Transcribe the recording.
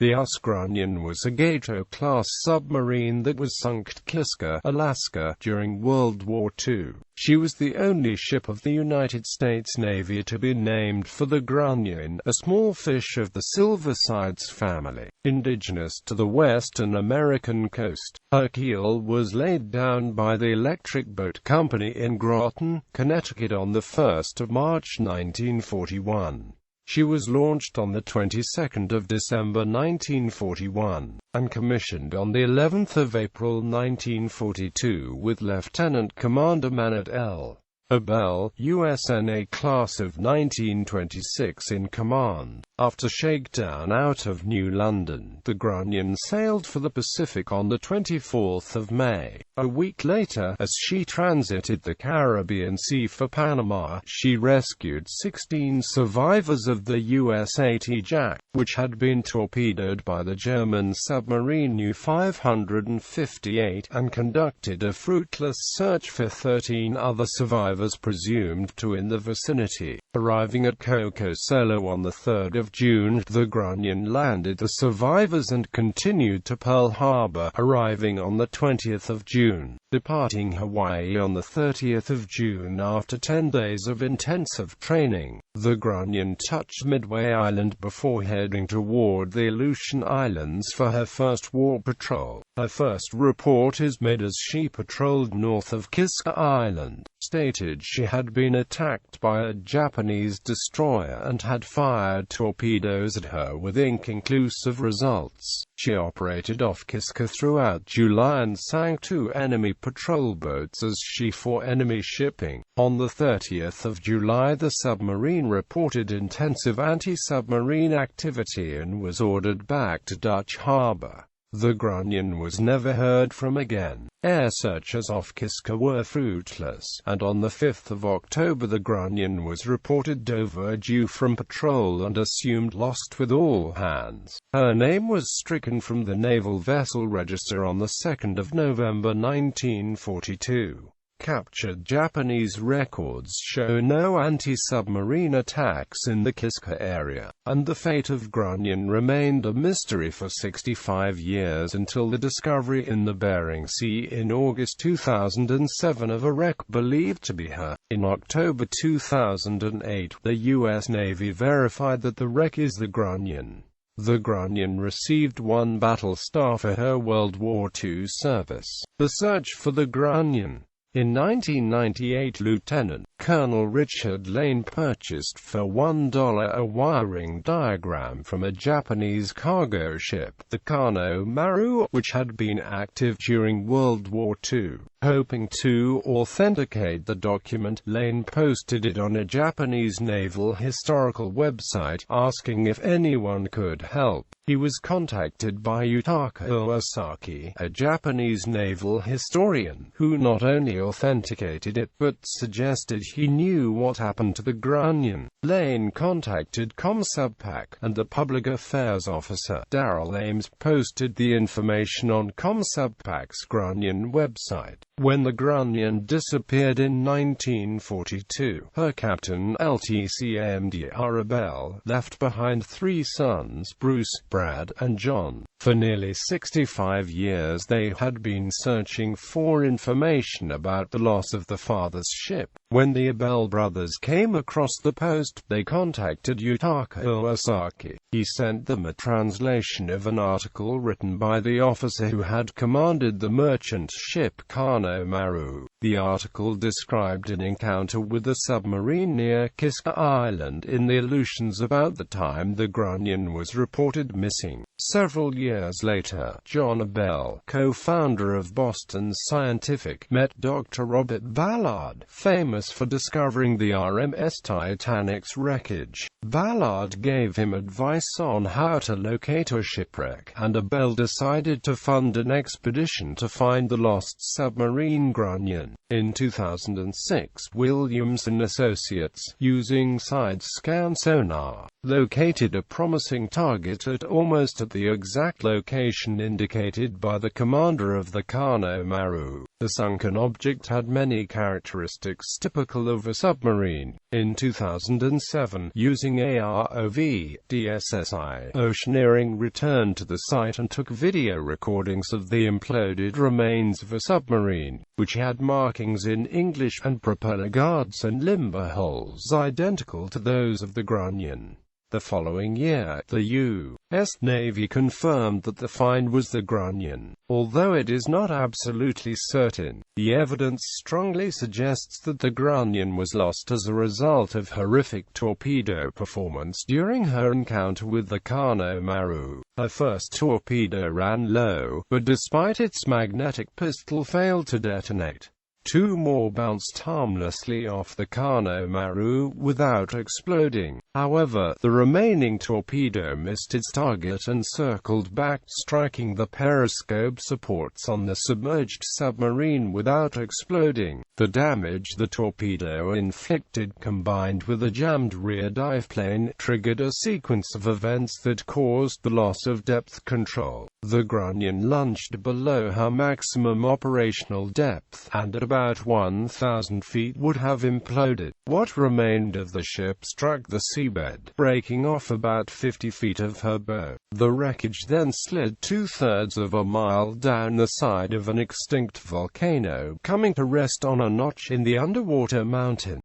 The USS Grunion was a Gato-class submarine that was sunk at Kiska, Alaska, during World War II. She was the only ship of the United States Navy to be named for the Grunion, a small fish of the silversides family, indigenous to the western American coast. Her keel was laid down by the Electric Boat Company in Groton, Connecticut on the 1st of March 1941. She was launched on the 22nd of December 1941, and commissioned on the 11th of April 1942 with Lieutenant Commander Mannert L. Bell, USNA class of 1926 in command. After shakedown out of New London, the Grunion sailed for the Pacific on the 24th of May. A week later, as she transited the Caribbean Sea for Panama, she rescued 16 survivors of the USS Jack, which had been torpedoed by the German submarine U-558, and conducted a fruitless search for 13 other survivors presumed to in the vicinity. Arriving at Cocosolo on the 3rd of June, the Grunion landed the survivors and continued to Pearl Harbor, arriving on the 20th of June, departing Hawaii on the 30th of June after 10 days of intensive training. The Grunion touched Midway Island before heading toward the Aleutian Islands for her first war patrol. Her first report is made as she patrolled north of Kiska Island. Stated she had been attacked by a Japanese destroyer and had fired torpedoes at her with inconclusive results. She operated off Kiska throughout July and sank 2 enemy patrol boats as she fought enemy shipping. On the 30th of July, the submarine reported intensive anti-submarine activity and was ordered back to Dutch Harbor. The Grunion was never heard from again. Air searches off Kiska were fruitless, and on the 5th of October the Grunion was reported overdue from patrol and assumed lost with all hands. Her name was stricken from the Naval Vessel Register on the 2nd of November 1942. Captured Japanese records show no anti-submarine attacks in the Kiska area, and the fate of Grunion remained a mystery for 65 years until the discovery in the Bering Sea in August 2007 of a wreck believed to be her. In October 2008, the U.S. Navy verified that the wreck is the Grunion. The Grunion received 1 battle star for her World War II service. The search for the Grunion. In 1998, Lieutenant Colonel Richard Lane purchased for $1 a wiring diagram from a Japanese cargo ship, the Kano Maru, which had been active during World War II. Hoping to authenticate the document, Lane posted it on a Japanese naval historical website, asking if anyone could help. He was contacted by Yutaka Iwasaki, a Japanese naval historian, who not only authenticated it but suggested he knew what happened to the Grunion. Lane contacted ComSubPac, and the public affairs officer, Daryl Ames, posted the information on ComSubPac's Grunion website. When the Grunion disappeared in 1942, her captain, LTCMD Arabelle, left behind 3 sons, Bruce, Brad, and John. For nearly 65 years they had been searching for information about the loss of the father's ship. When the Abel brothers came across the post, they contacted Yutaka Iwasaki. He sent them a translation of an article written by the officer who had commanded the merchant ship Kano Maru. The article described an encounter with a submarine near Kiska Island in the Aleutians about the time the Grunion was reported missing. Several years later, John Abel, co-founder of Boston Scientific, met Dr. Robert Ballard, famous for discovering the RMS Titanic's wreckage. Ballard gave him advice on how to locate a shipwreck, and Abel decided to fund an expedition to find the lost submarine Grunion. In 2006, Williams & Associates, using side-scan sonar, located a promising target at almost at the exact location indicated by the commander of the Kano Maru. The sunken object had many characteristics typical of a submarine. In 2007, using AROV, DSSI, Oceaneering returned to the site and took video recordings of the imploded remains of a submarine, which had markings in English and propeller guards and limber holes identical to those of the Grunion. The following year, the U.S. Navy confirmed that the find was the Grunion. Although it is not absolutely certain, the evidence strongly suggests that the Grunion was lost as a result of horrific torpedo performance during her encounter with the Kano Maru. Her first torpedo ran low, but despite its magnetic pistol failed to detonate. Two more bounced harmlessly off the Kano Maru without exploding. However, the remaining torpedo missed its target and circled back, striking the periscope supports on the submerged submarine without exploding. The damage the torpedo inflicted, combined with a jammed rear dive plane, triggered a sequence of events that caused the loss of depth control. The Grunion lunged below her maximum operational depth, and at about 1,000 feet would have imploded. What remained of the ship struck the seabed, breaking off about 50 feet of her bow. The wreckage then slid 2/3 of a mile down the side of an extinct volcano, coming to rest on a notch in the underwater mountain.